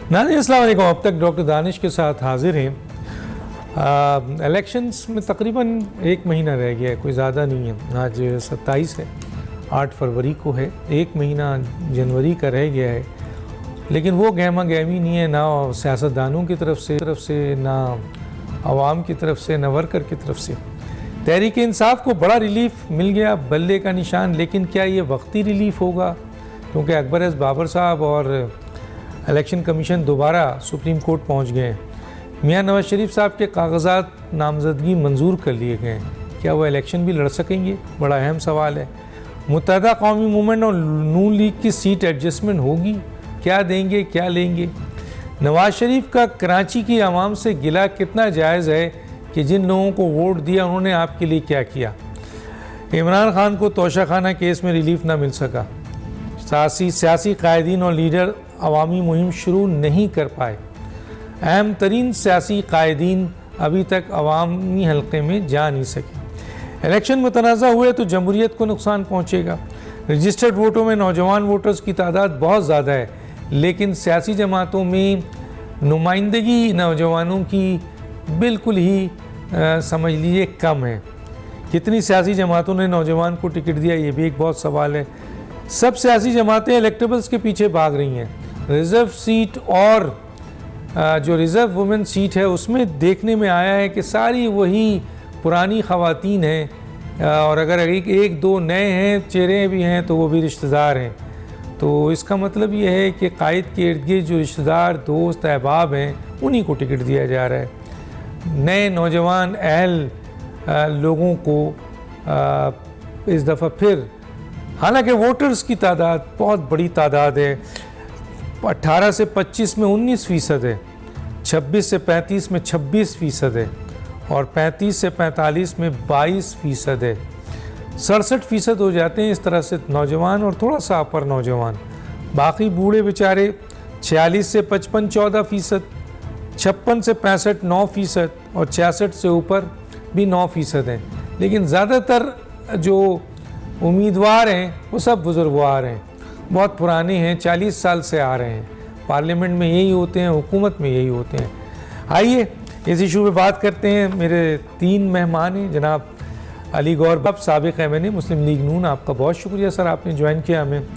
नाज़रीन अस्सलाम वालेकुम। अब तक डॉक्टर दानिश के साथ हाजिर हैं। इलेक्शंस में तकरीबन 1 महीना रह गया है, कोई ज़्यादा नहीं है। आज 27 है, 8 फरवरी को है, 1 महीना जनवरी का रह गया है। लेकिन वो गहमा गहमी नहीं है, ना सियासतदानों की तरफ से ना आवाम की तरफ से, ना वर्कर की तरफ से। तहरीक इंसाफ को बड़ा रिलीफ मिल गया, बल्ले का निशान। लेकिन क्या ये वक्ती रिलीफ होगा? क्योंकि अकबर एस बाबर साहब और इलेक्शन कमीशन दोबारा सुप्रीम कोर्ट पहुंच गए हैं। मियां नवाज शरीफ साहब के कागजात नामजदगी मंजूर कर लिए गए हैं। क्या वो इलेक्शन भी लड़ सकेंगे? बड़ा अहम सवाल है। मुत्तहदा कौमी मूवमेंट और नून लीग की सीट एडजस्टमेंट होगी? क्या देंगे, क्या लेंगे? नवाज शरीफ का कराची की आवाम से गिला कितना जायज़ है कि जिन लोगों को वोट दिया उन्होंने आपके लिए क्या किया? इमरान खान को तोशाखाना केस में रिलीफ ना मिल सका। सियासी कायदीन और लीडर अवामी मुहिम शुरू नहीं कर पाए। अहम तरीन सियासी कायदीन अभी तक अवामी हल्के में जा नहीं सके। इलेक्शन मुतनाज़ा हुए तो जमहूरियत को नुकसान पहुँचेगा। रजिस्टर्ड वोटों में नौजवान वोटर्स की तादाद बहुत ज़्यादा है, लेकिन सियासी जमातों में नुमाइंदगी नौजवानों की बिल्कुल ही समझ लीजिए कम है। कितनी सियासी जमातों ने नौजवान को टिकट दिया, ये भी एक बहुत सवाल है। सब सियासी जमातें इलेक्टेबल्स के पीछे भाग रही हैं। रिज़र्व सीट और जो रिज़र्व वुमेन सीट है उसमें देखने में आया है कि सारी वही पुरानी ख़वातीन हैं, और अगर एक दो नए हैं चेहरे भी हैं तो वो भी रिश्तेदार हैं। तो इसका मतलब ये है कि कायद के इर्द गिर्द जो रिश्तेदार, दोस्त, अहबाब हैं उन्हीं को टिकट दिया जा रहा है। नए नौजवान अहल लोगों को इस दफ़ा फिर, हालांकि वोटर्स की तादाद बहुत बड़ी तादाद है। 18 से 25 में 19% है, 26 से 35 में 26% है, और 35 से 45 में 22% है। 67% हो जाते हैं इस तरह से नौजवान और थोड़ा सा अपर नौजवान। बाकी बूढ़े बेचारे 46 से 55 14%, 56 से 65 9%, और 66 से ऊपर भी 9% हैं। लेकिन ज़्यादातर जो उम्मीदवार हैं वो सब बुजुर्गवार हैं, बहुत पुराने हैं, 40 साल से आ रहे हैं। पार्लियामेंट में यही होते हैं, हुकूमत में यही होते हैं। आइए इस इशू पे बात करते हैं। मेरे 3 मेहमान हैं। जनाब अली गौर बब, साबिक एमएनए मुस्लिम लीग नून, आपका बहुत शुक्रिया सर, आपने ज्वाइन किया हमें।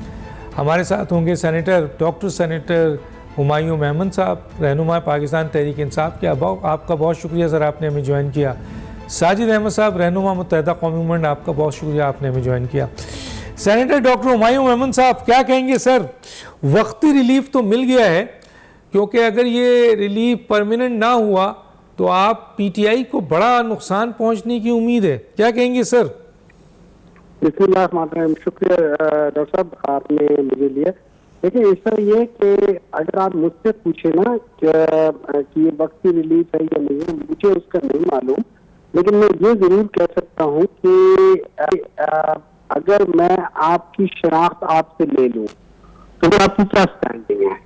हमारे साथ होंगे डॉक्टर सेनेटर हुमायूं मेमन साहब, रहनुमा पाकिस्तान तहरीक इंसाफ के। आपका बहुत शुक्रिया सर, आपने हमें ज्वाइन किया। साजिद अहमद साहब, रहनुमा मुत्तहदा कौमी मूवमेंट, आपका बहुत शुक्रिया, आपने हमें ज्वाइन किया। सेनेटर डॉक्टर हुमायूं मेमन साहब, क्या कहेंगे सर? वक्ती रिलीफ तो मिल गया है, क्योंकि अगर ये रिलीफ परमानेंट ना हुआ तो आप पीटीआई को बड़ा नुकसान पहुंचने की उम्मीद है। क्या कहेंगे सर? शुक्रिया डॉक्टर साहब, आपने मुझे लिया। देखिए, इस तरह ये कि अगर आप मुझसे पूछे ना कि ये वक्ती रिलीफ है या नहीं है, मुझे उसका नहीं मालूम। लेकिन मैं ये जरूर कह सकता हूँ कि अगर मैं आपकी शनाख्त आपसे ले लूं तो आपकी क्या स्टैंडिंग है?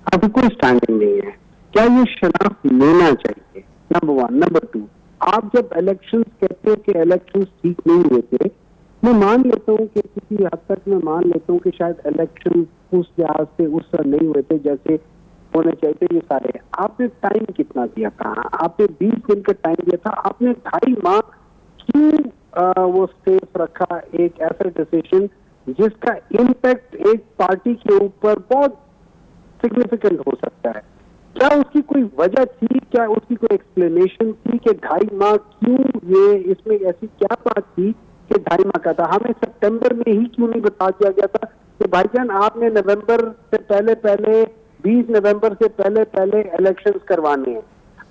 आपकी कोई स्टैंडिंग नहीं है। क्या ये शनाख्त लेना चाहिए? नंबर 1। नंबर 2, आप जब इलेक्शन कहते हो कि इलेक्शन ठीक नहीं हुए थे, मैं मान लेता हूँ कि किसी हद तक मैं मान लेता हूँ कि शायद इलेक्शन उस लिहाज से उस तरह नहीं हुए थे जैसे होने चाहिए। ये सारे आपने टाइम कितना दिया था? आपने 20 दिन का टाइम दिया था। आपने 2.5 माह क्यों वो सेफ रखा एक ऐसा डिसीजन जिसका इम्पैक्ट एक पार्टी के ऊपर बहुत सिग्निफिकेंट हो सकता है? क्या उसकी कोई वजह थी? क्या उसकी कोई एक्सप्लेनेशन थी कि 2.5 माह क्यों? ये इसमें ऐसी क्या बात थी कि 2.5 माह का था? हमें सितंबर में ही क्यों नहीं बता दिया गया था कि भाईजान आपने नवंबर से पहले 20 नवंबर से पहले इलेक्शंस करवाने हैं?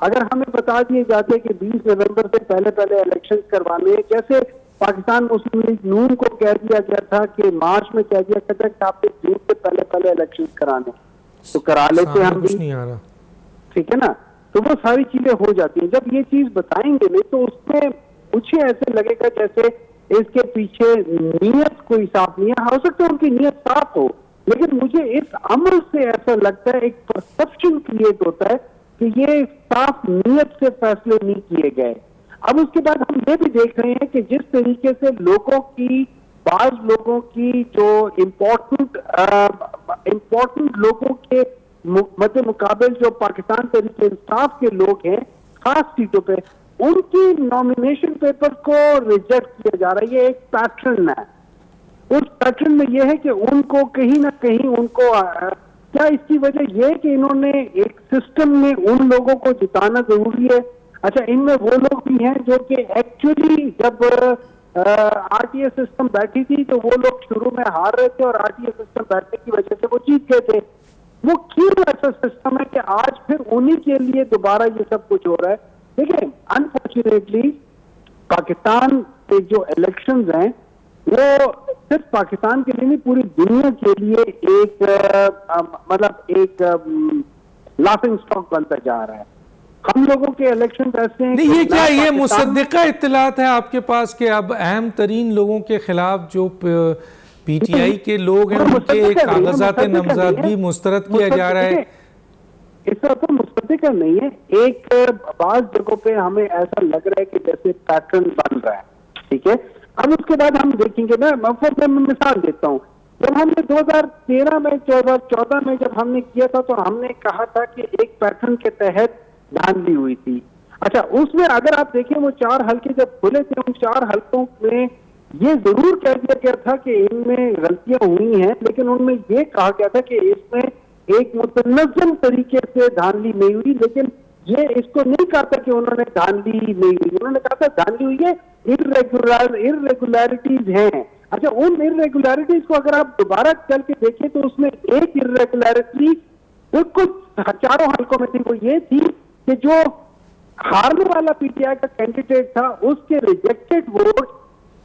अगर हमें बता दिए जाते कि 20 नवंबर से पहले इलेक्शंस करवाने हैं, जैसे पाकिस्तान मुस्लिम लीग नून को कह दिया गया था कि मार्च में कह दिया गया था कि आपने जून से पहले इलेक्शंस कराने, तो करा लेते हम भी, ठीक है ना? तो वो सारी चीजें हो जाती हैं। जब ये चीज बताएंगे नहीं तो उसमें मुझे ऐसे लगेगा जैसे इसके पीछे नीयत कोई साफ नहीं है। हो सकता है उनकी नीयत साफ हो, लेकिन मुझे इस अमल से ऐसा लगता है, एक परसेप्शन क्रिएट होता है कि ये साफ नीयत से फैसले नहीं किए गए। अब उसके बाद हम ये भी देख रहे हैं कि जिस तरीके से बाज लोगों की जो इम्पोर्टेंट लोगों के मध्य मुकाबल जो पाकिस्तान तहरीक इंसाफ के लोग हैं खास सीटों पे, उनकी नॉमिनेशन पेपर को रिजेक्ट किया जा रहा है। ये एक पैटर्न है। उस पैटर्न में यह है कि उनको कहीं ना कहीं उनको क्या इसकी वजह यह है कि इन्होंने एक सिस्टम में उन लोगों को जिताना जरूरी है। अच्छा, इनमें वो लोग भी हैं जो कि एक्चुअली जब आरटीए सिस्टम बैठी थी तो वो लोग शुरू में हार रहे थे और आरटीए सिस्टम बैठने की वजह से वो जीत गए थे। वो क्यों ऐसा सिस्टम है कि आज फिर उन्हीं के लिए दोबारा ये सब कुछ हो रहा है? देखिए, अनफॉर्चुनेटली पाकिस्तान के जो इलेक्शंस हैं वो सिर्फ पाकिस्तान के लिए नहीं, पूरी दुनिया के लिए एक मतलब एक लाफिंग स्टॉक बनता जा रहा है। हम लोगों के इलेक्शन ऐसे हैं। नहीं, ये क्या ये मुसद्दिका इत्तलात है आपके पास कि अब अहम तरीन लोगों के खिलाफ जो पीटीआई के लोग हैं उनके कागजात नामजदगी मुस्तरद किया जा रहा है? इस तरह तो मुस्तदिका नहीं है। एक बाज़ जगहों पे हमें ऐसा लग रहा है कि जैसे पैटर्न बन रहा है, ठीक है। अब उसके बाद हम देखेंगे ना, मैं मिसाल देता हूँ। जब हमने 2013 में 2014 में जब हमने किया था तो हमने कहा था कि एक पैटर्न के तहत धांधली हुई थी। अच्छा, उसमें अगर आप देखें वो 4 हल्के जब खुले थे, उन 4 हल्कों में ये जरूर कह दिया गया था कि इनमें गलतियां हुई हैं, लेकिन उनमें ये कहा गया था कि इसमें एक मुतनज़्ज़म तरीके से धांधली नहीं हुई। लेकिन ये इसको नहीं कहा था कि उन्होंने धांधली नहीं हुई, उन्होंने कहा था धांधली हुई है, इर्रेगुलरिटीज हैं। अच्छा, उन इर्रेगुलरिटीज को अगर आप दोबारा चल के देखें तो उसमें एक इर्रेगुलरिटी बिल्कुल 4 हल्कों में थी। वो ये थी कि जो हारने वाला पीटीआई का कैंडिडेट था उसके रिजेक्टेड वोट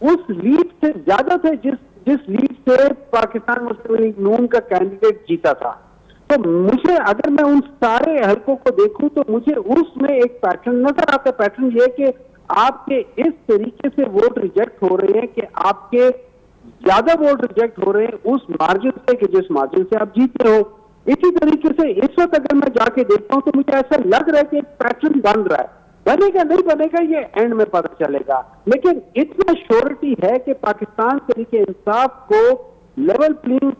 उस लीड से ज्यादा थे जिस लीड से पाकिस्तान मुस्लिम लीग नून का कैंडिडेट जीता था। तो मुझे, अगर मैं उन सारे हल्कों को देखूं तो मुझे उसमें एक पैटर्न नजर आता है। पैटर्न ये कि आपके इस तरीके से वोट रिजेक्ट हो रहे हैं कि आपके ज्यादा वोट रिजेक्ट हो रहे हैं उस मार्जिन से कि जिस मार्जिन से आप जीत रहे हो। इसी तरीके से इस वक्त अगर मैं जाके देखता हूं तो मुझे ऐसा लग रहा है कि एक पैटर्न बन रहा है। बनेगा नहीं बनेगा ये एंड में पता चलेगा, लेकिन इतना श्योरिटी है कि पाकिस्तान तरीके इंसाफ को लेवल प्लेइंग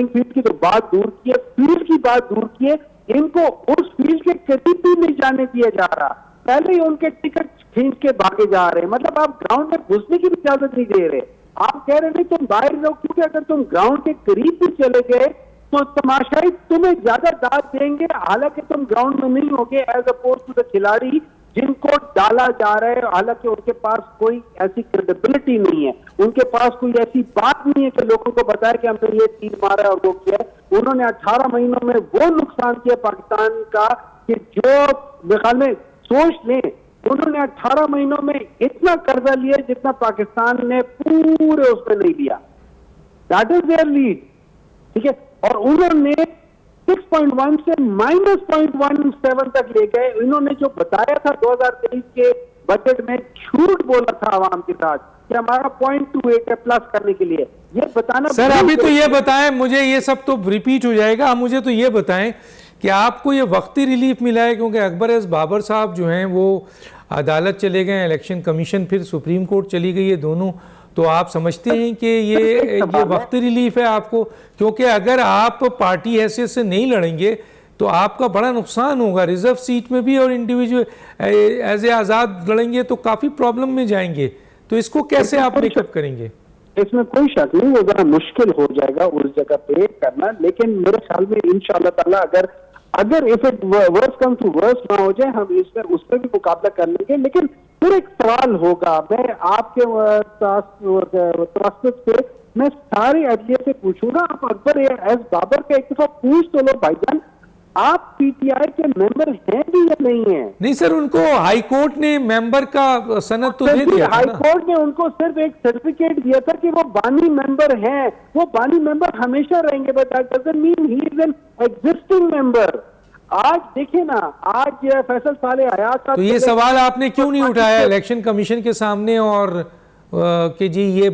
फील्ड की तो बात दूर की है, फील्ड की बात दूर की है, इनको उस फील्ड के करीब भी नहीं जाने दिया जा रहा। पहले ही उनके टिकट खींच के भागे जा रहे हैं। मतलब आप ग्राउंड में घुसने की भी इजाजत नहीं दे रहे। आप कह रहे नहीं तुम बाहर रहो, क्योंकि अगर तुम ग्राउंड के करीब भी चले गए तो तमाशाई तुम्हें ज्यादा दाद देंगे, हालांकि तुम ग्राउंड में नहीं होगे एज अपोज टू द खिलाड़ी जिनको डाला जा रहा है। हालांकि उनके पास कोई ऐसी क्रेडिबिलिटी नहीं है, उनके पास कोई ऐसी बात नहीं है कि लोगों को बताया कि हमने ये तीर मारा और वो किया। उन्होंने 18 महीनों में वो नुकसान किया पाकिस्तान का कि जो ख्याल में सोच लें, उन्होंने 18 महीनों में इतना कर्जा लिया जितना पाकिस्तान ने पूरे उसमें नहीं लिया। दैट इज देयर लीड, ठीक है। और उन्होंने 6.1 से -0.17 तक ले गए। इन्होंने जो बताया था 2023 के बजट में, झूठ बोला था आवाम के साथ कि हमारा 0.28 है प्लस करने के लिए। ये बताना सर, अभी तो ये बताएं मुझे, ये सब तो रिपीट हो जाएगा। आप मुझे तो ये बताएं कि आपको ये वक्ती रिलीफ मिला है, क्योंकि अकबर एस बाबर साहब जो हैं वो अदालत चले गए, इलेक्शन कमीशन फिर सुप्रीम कोर्ट चली गई है दोनों। तो आप समझते हैं कि ये वक्ती रिलीफ है आपको? क्योंकि अगर आप पार्टी हैसियत से नहीं लड़ेंगे तो आपका बड़ा नुकसान होगा रिजर्व सीट में भी, और इंडिविजुअल एज ए आज़ाद लड़ेंगे तो काफ़ी प्रॉब्लम में जाएंगे। तो इसको कैसे आप मेकअप करेंगे? इसमें कोई शक नहीं, वो जरा मुश्किल हो जाएगा उस जगह पे करना। लेकिन मेरे ख्याल में इंशाअल्लाह ताला अगर if it worse come to worse ना हो जाए, हम इसमें उस पर भी मुकाबला कर लेंगे। लेकिन फिर एक सवाल होगा, मैं आपके से मैं सारे अदलिया से पूछूंगा, आप अकबर एस बाबर का एक दफा पूछ तो लो भाईजान, आप पीटीआई के मेंबर हैं भी या नहीं है? नहीं सर, उनको हाई कोर्ट ने मेंबर का सनद तो दे दिया था। हाई कोर्ट ने उनको सिर्फ एक सर्टिफिकेट दिया था कि वो बानी मेंबर हैं। वो बानी मेंबर हमेशा रहेंगे, but that doesn't mean he is an existing member. आज देखिए ना, आज फैसल साले हयात साहब, तो ये सवाल आपने क्यों नहीं उठाया इलेक्शन कमीशन के सामने और कि जी ये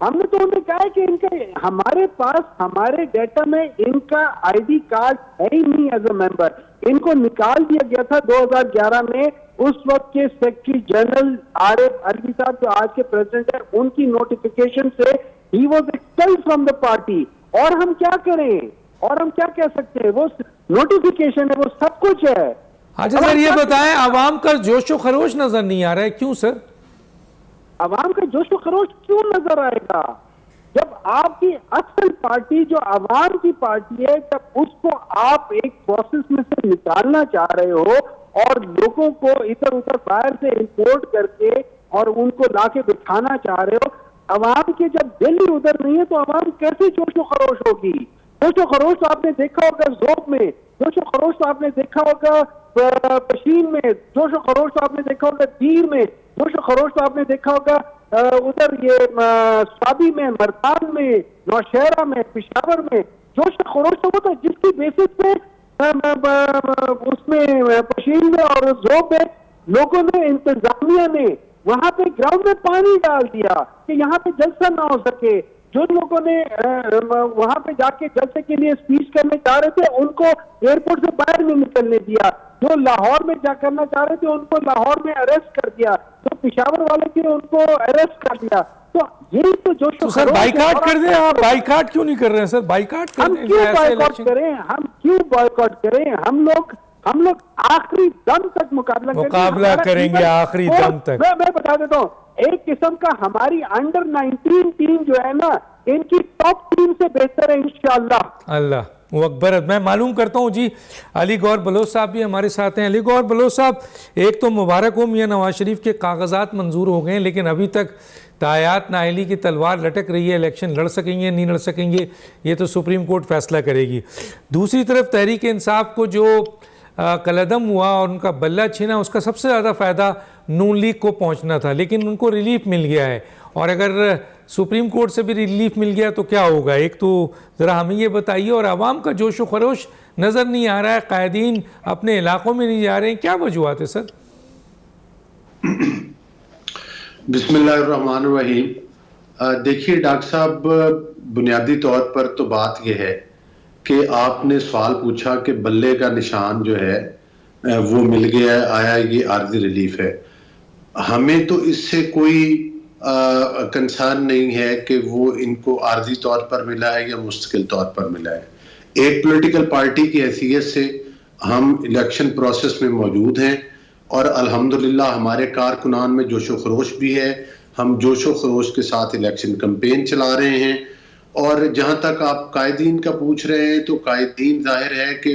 हमने तो उन्हें कहा कि इनके हमारे पास हमारे डेटा में इनका आईडी कार्ड है ही नहीं एज अ मेंबर। इनको निकाल दिया गया था 2011 में। उस वक्त के सेक्रेटरी जनरल आरिफ अलवी साहब जो आज के प्रेसिडेंट है, उनकी नोटिफिकेशन से he was expelled from the party. और हम क्या करें? और हम क्या कह सकते हैं, वो नोटिफिकेशन है, वो सब कुछ है। अच्छा सर, ये बताएं, आवाम का जोशो खरोश नजर नहीं आ रहा है, क्यों सर? आवाम का जोशो खरोश क्यों नजर आएगा जब आपकी असल पार्टी जो आवाम की पार्टी है, जब उसको आप एक प्रोसेस में से निकालना चाह रहे हो और लोगों को इधर उधर बाहर से इंपोर्ट करके और उनको लाके बिठाना चाह रहे हो, आवाम के जब दिल ही उधर नहीं है तो आवाम कैसे जोशो खरोश होगी? जोशो खरोश तो आपने देखा होगा ज़ोब में, जोशो खरोश तो आपने देखा होगा पशीन में, जोशो खरोश तो आपने देखा होगा दीर में, जोशो खरोश तो आपने देखा होगा उधर ये स्वाबी में, मरदान में, नौशहरा में, पेशावर में। जोशो खरोश तो वो था जिसकी बेसिस पे उसमें पशीन में और ज़ोब में लोगों ने, इंतजामिया ने वहां पे ग्राउंड में पानी डाल दिया कि यहाँ पे जलसा ना हो सके। जो लोगों ने वहां पे जाके जलसे के लिए स्पीच करने जा रहे थे उनको एयरपोर्ट से बाहर नहीं निकलने दिया, जो लाहौर में जा करना चाह रहे थे उनको लाहौर में अरेस्ट कर दिया, जो पेशावर वाले थे उनको अरेस्ट कर दिया। तो यही तो सर बाइकाट कर दें आप, बाइकाट क्यों नहीं कर रहे हैं सर? बाइकाट कर हम दें, क्यों ऐसे बॉयकॉट इलेक्शन करें? हम क्यों बॉयकॉट करें? हम लोग आखिरी दम तक मुकाबला करेंगे आखिरी दम तक। मैं बता देता हूँ, एक किस्म का हमारी अंडर 19 टीम जो है ना, इनकी टॉप टीम से बेहतर है इंशाअल्लाह। अल्लाह वो अकबर। मैं मालूम करता हूँ जी, अली गौर बलोच साहब भी हमारे साथ हैं। अली गौर बलोच साहब, एक तो मुबारक हो, मियां नवाज शरीफ के कागजात मंजूर हो गए हैं, लेकिन अभी तक तायात नाअहली की तलवार लटक रही है। इलेक्शन लड़ सकेंगे नहीं लड़ सकेंगे ये तो सुप्रीम कोर्ट फैसला करेगी। दूसरी तरफ तहरीक इंसाफ को जो कलदम हुआ और उनका बल्ला छीना, उसका सबसे ज़्यादा फ़ायदा नून लीग को पहुंचना था, लेकिन उनको रिलीफ मिल गया है। और अगर सुप्रीम कोर्ट से भी रिलीफ मिल गया तो क्या होगा? एक तो ज़रा हमें ये बताइए। और आवाम का जोश व खरोश नज़र नहीं आ रहा है, कायदीन अपने इलाकों में नहीं जा रहे हैं, क्या वजूहत है सर? बिस्मिल्लाहिर्रहमानिर्रहीम। देखिए डॉक्टर साहब, बुनियादी तौर पर तो बात यह है कि आपने सवाल पूछा कि बल्ले का निशान जो है वो मिल गया है, आया ये आर्जी रिलीफ है। हमें तो इससे कोई कंसर्न नहीं है कि वो इनको आर्जी तौर पर मिला है या मुस्तकिल तौर पर मिला है। एक पॉलिटिकल पार्टी की हैसियत से हम इलेक्शन प्रोसेस में मौजूद हैं और अल्हम्दुलिल्लाह हमारे कारकुनान में जोशो खरोश भी है। हम जोशो खरोश के साथ इलेक्शन कैंपेन चला रहे हैं। और जहां तक आप कायदीन का पूछ रहे हैं तो कायदीन जाहिर है कि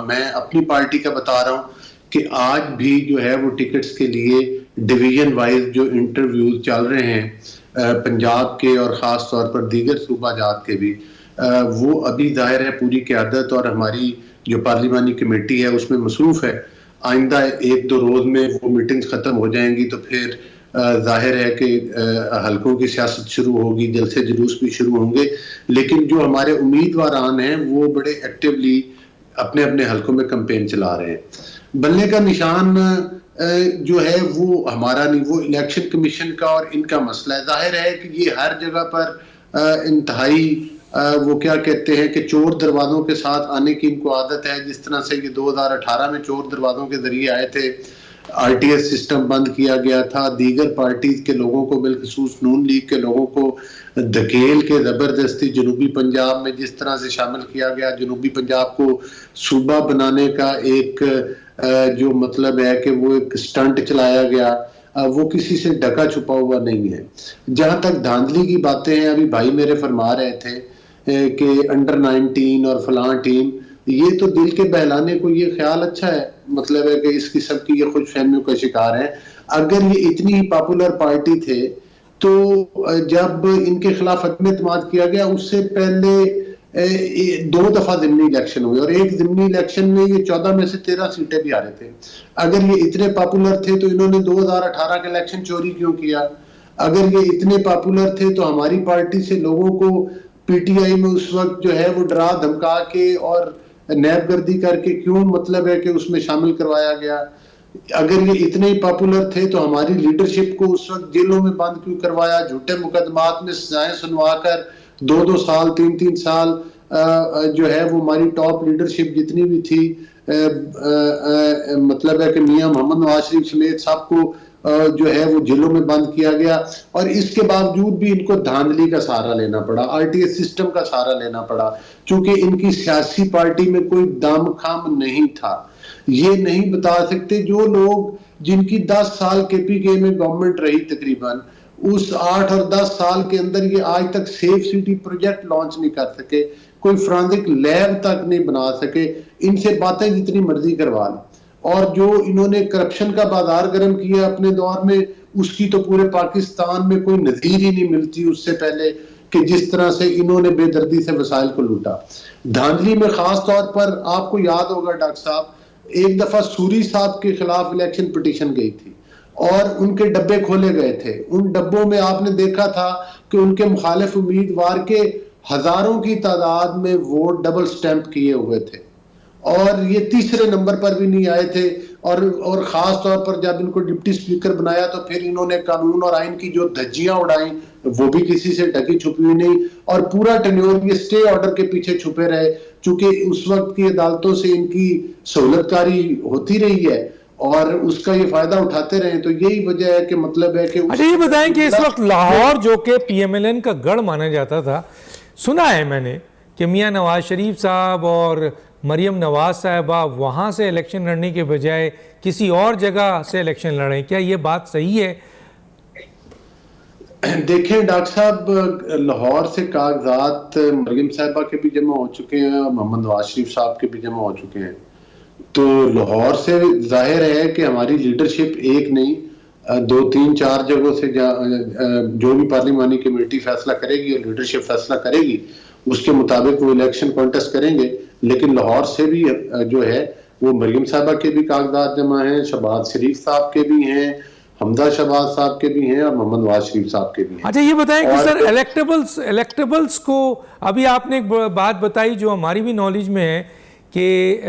मैं अपनी पार्टी का बता रहा हूं कि आज भी जो है वो टिकट्स के लिए डिवीजन वाइज जो इंटरव्यूज चल रहे हैं पंजाब के और ख़ास तौर पर दीगर सूबा जात के भी, वो अभी जाहिर है पूरी क़यादत और हमारी जो पार्लिमानी कमेटी है उसमें मसरूफ़ है। आइंदा 1-2 रोज़ में वो मीटिंग्स ख़त्म हो जाएंगी तो फिर जाहिर है कि हलकों की सियासत शुरू होगी, जलसे जुलूस भी शुरू होंगे। लेकिन जो हमारे उम्मीदवारान हैं वो बड़े एक्टिवली अपने अपने हलकों में कैंपेन चला रहे हैं। बल्ले का निशान जो है वो हमारा नहीं, वो इलेक्शन कमीशन का और इनका मसला है। जाहिर है कि ये हर जगह पर इंतहाई वो क्या कहते हैं कि चोर दरवाज़ों के साथ आने की इनको आदत है। जिस तरह से ये 2018 में चोर दरवाज़ों के ज़रिए आए थे, RTS सिस्टम बंद किया गया था, दीगर पार्टीज के लोगों को बिलखसूस नून लीग के लोगों को धकेल के ज़बरदस्ती जनूबी पंजाब में जिस तरह से शामिल किया गया, जनूबी पंजाब को सूबा बनाने का एक जो मतलब है कि वो एक स्टंट चलाया गया, वो किसी से ढका छुपा हुआ नहीं है। जहां तक धांधली की बातें हैं, अभी भाई मेरे फरमा रहे थे कि अंडर 19 और फलां टीम, ये तो दिल के बहलाने को ये ख्याल अच्छा है, मतलब है कि इस किस्म की ये खुशफहमियों का शिकार है। अगर ये इतनी ही पॉपुलर पार्टी थे तो जब इनके खिलाफ अदम एतमाद किया गया उससे पहले 2 दफा ज़िमनी इलेक्शन हुए और एक ज़िमनी इलेक्शन में ये 14 में से 13 सीटें भी हारे थे। अगर ये इतने पॉपुलर थे तो इन्होंने 2018 का इलेक्शन चोरी क्यों किया? अगर ये इतने पॉपुलर थे तो हमारी पार्टी से लोगों को PTI में उस वक्त जो है वो डरा धमका के और नैबगर्दी करके क्यों मतलब है कि उसमें शामिल करवाया गया? अगर ये इतने ही पॉपुलर थे तो हमारी लीडरशिप को उस वक्त जेलों में बंद क्यों करवाया? झूठे मुकदमात में सजाएं सुनवा कर 2-2 साल 3-3 साल जो है वो हमारी टॉप लीडरशिप जितनी भी थी मतलब है कि मियां मोहम्मद नवाज शरीफ समेत सबको जो है वो जेलों में बंद किया गया, और इसके बावजूद भी इनको धांधली का सहारा लेना पड़ा, आरटीएस सिस्टम का सहारा लेना पड़ा, क्योंकि इनकी सियासी पार्टी में कोई दम खम नहीं था। ये नहीं बता सकते जो लोग जिनकी 10 साल केपीके में गवर्नमेंट रही, तकरीबन उस 8 और 10 साल के अंदर ये आज तक सेफ सिटी प्रोजेक्ट लॉन्च नहीं कर सके, कोई फोरेंसिक लैब तक नहीं बना सके, इनसे बातें जितनी मर्जी करवा लें। और जो इन्होंने करप्शन का बाजार गर्म किया अपने दौर में, उसकी तो पूरे पाकिस्तान में कोई नजीर ही नहीं मिलती उससे पहले, कि जिस तरह से इन्होंने बेदर्दी से वसाइल को लूटा। धांधली में खास तौर पर आपको याद होगा डॉक्टर साहब, एक दफा सूरी साहब के खिलाफ इलेक्शन पिटीशन गई थी और उनके डब्बे खोले गए थे। उन डब्बों में आपने देखा था कि उनके मुखालिफ उम्मीदवार के हजारों की तादाद में वोट डबल स्टैंप किए हुए थे, और ये तीसरे नंबर पर भी नहीं आए थे। और खास तौर पर जब इनको डिप्टी स्पीकर बनाया तो फिर इन्होंने कानून और आइन की जो धज्जियां उड़ाई, वो भी किसी से ढकी छुपी हुई नहीं, और पूरा टेन्योर ये स्टे ऑर्डर के पीछे छुपे रहे, चूंकि उस वक्त की अदालतों से इनकी सहूलतकारी होती रही है और उसका ये फायदा उठाते रहे। तो यही वजह है कि मतलब है कि अच्छा, ये बताएं कि इस वक्त लाहौर जो कि पीएमएलएन का गढ़ माना जाता था, सुना है मैंने कि मियां नवाज शरीफ साहब और मरियम नवाज साहबा वहाँ से इलेक्शन लड़ने के बजाय किसी और जगह से इलेक्शन लड़ें, क्या ये बात सही है? देखें डॉक्टर साहब, लाहौर से कागजात मरियम साहबा के भी जमा हो चुके हैं और मोहम्मद नवाज शरीफ साहब के भी जमा हो चुके हैं। तो लाहौर से जाहिर है कि हमारी लीडरशिप एक नहीं 2, 3, 4 जगहों से जो भी पार्लिमानी कमेटी फैसला करेगी और लीडरशिप फैसला करेगी उसके मुताबिक वो इलेक्शन कॉन्टेस्ट करेंगे। लेकिन लाहौर से भी जो है वो मरियम साहबा के भी कागजात जमा हैं, शहबाज शरीफ साहब के भी हैं, हमदा शहबाज साहब के भी हैं और मोहम्मद नवाज शरीफ साहब के भी हैं। अच्छा, ये बताएं कि सर इलेक्टेबल्स को अभी आपने एक बात बताई जो हमारी भी नॉलेज में है कि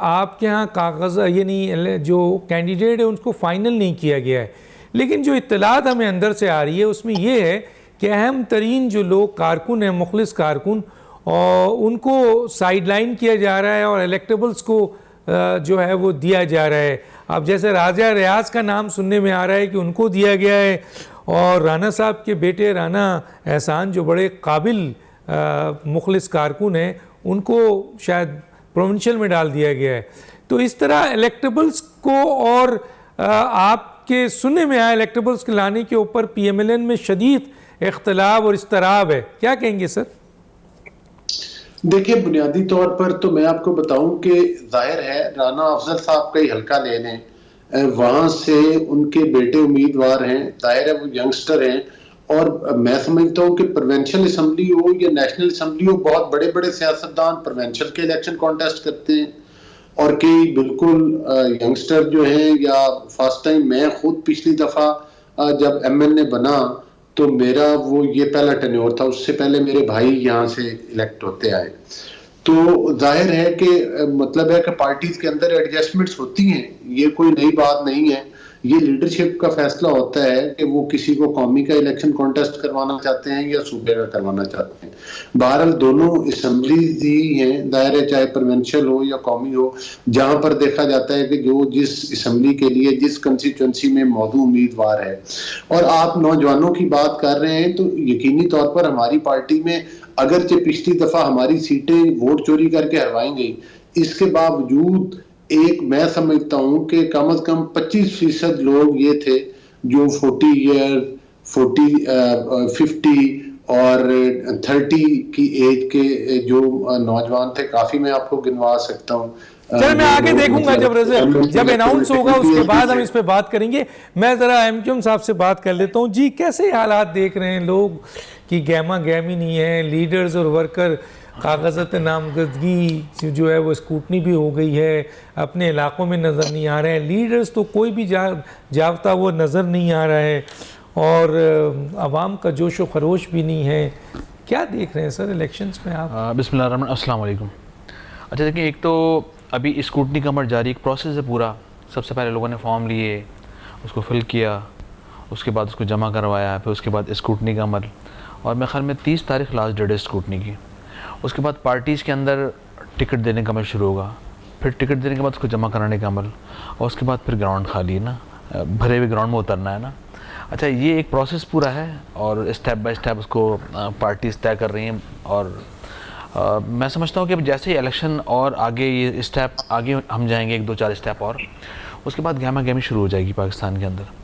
आपके यहाँ कागज़ यानी जो कैंडिडेट है उसको फाइनल नहीं किया गया है, लेकिन जो इत्तलात हमें अंदर से आ रही है उसमें ये है कि अहम तरीन जो लोग कारकुन हैं, मुखलिस कारकुन, और उनको साइडलाइन किया जा रहा है और इलेक्टेबल्स को जो है वो दिया जा रहा है। अब जैसे राजा रियाज का नाम सुनने में आ रहा है कि उनको दिया गया है, और राना साहब के बेटे राना एहसान जो बड़े काबिल मुखलिस कारकुन हैं उनको शायद प्रोविंशियल में डाल दिया गया है। तो इस तरह इलेक्टेबल्स को और आपके सुनने में आया इलेक्टेबल्स के लाने के ऊपर पीएमएलएन में शदीद इख्तलाफ और इस्तराब है, क्या कहेंगे सर? देखिए, बुनियादी तौर पर तो मैं आपको बताऊं कि जाहिर है राना अफजल साहब का ही हल्का ले लें, वहां से उनके बेटे उम्मीदवार हैं, जाहिर है वो यंगस्टर हैं, और मैं समझता हूं कि प्रोविंशियल असम्बली हो या नेशनल असम्बली हो, बहुत बड़े बड़े सियासतदान प्रोविंशियल के इलेक्शन कॉन्टेस्ट करते हैं और कई बिल्कुल यंगस्टर जो हैं, या फर्स्ट टाइम मैं खुद पिछली दफा जब एमएनए बना तो मेरा वो ये पहला टेन्योर था, उससे पहले मेरे भाई यहाँ से इलेक्ट होते आए। तो जाहिर है कि मतलब है कि पार्टीज के अंदर एडजस्टमेंट्स होती हैं, ये कोई नई बात नहीं है। ये लीडरशिप का फैसला होता है कि वो किसी को कौमी का इलेक्शन कॉन्टेस्ट करवाना चाहते हैं या सूबे का करवाना चाहते हैं। बहरहाल दोनों असम्बलीज ही हैं, दायरे चाहे प्रोविंशियल हो या कौमी हो, जहां पर देखा जाता है कि जो जिस असम्बली के लिए जिस कंस्टिट्यूंसी में मौजूद उम्मीदवार है। और आप नौजवानों की बात कर रहे हैं तो यकीनी तौर पर हमारी पार्टी में अगरचे पिछली दफा हमारी सीटें वोट चोरी करके हरवाई गई, इसके बावजूद एक मैं समझता हूं कि कम से कम 25% लोग ये थे जो 50 और 30 की एज के जो नौजवान थे, काफी मैं आपको गिनवा सकता हूं। चल मैं आगे देखूंगा जब अनाउंस होगा उसके बाद हम इस पे बात करेंगे। मैं जरा एमक्यूएम साहब से बात कर लेता हूं। जी, कैसे हालात देख रहे हैं लोग कि गहमा गहमी नहीं है, लीडर्स और वर्कर कागज़त नामजदगी जो है वो स्कूटनी भी हो गई है, अपने इलाकों में नज़र नहीं आ रहे हैं, लीडर्स तो कोई भी जावता वो नज़र नहीं आ रहा है, और आवाम का जोश व खरोश भी नहीं है। क्या देख रहे हैं सर इलेक्शंस में आप? बिस्मिल्लाहिर्रहमानिर्रहीम, अस्सलाम वालेकुम। अच्छा देखिए, एक तो अभी स्कूटनी का अमल जारी, एक प्रोसेस है पूरा। सबसे पहले लोगों ने फॉर्म लिए, उसको फिल किया, उसके बाद उसको जमा करवाया, फिर उसके बाद स्कूटनी का अमल, और मेरे ख्याल में 30 तारीख लास्ट डेट है स्कूटनी की। उसके बाद पार्टीज़ के अंदर टिकट देने का अमल शुरू होगा, फिर टिकट देने के बाद उसको जमा कराने का अमल, और उसके बाद फिर ग्राउंड खाली है ना। भरे हुए ग्राउंड में उतरना है ना। अच्छा, ये एक प्रोसेस पूरा है और स्टेप बाय स्टेप उसको पार्टीज तय कर रही हैं। और मैं समझता हूँ कि जैसे ही इलेक्शन और आगे ये स्टेप आगे हम जाएंगे, 1-2-4 स्टेप और, उसके बाद गहमा गहमी शुरू हो जाएगी पाकिस्तान के अंदर।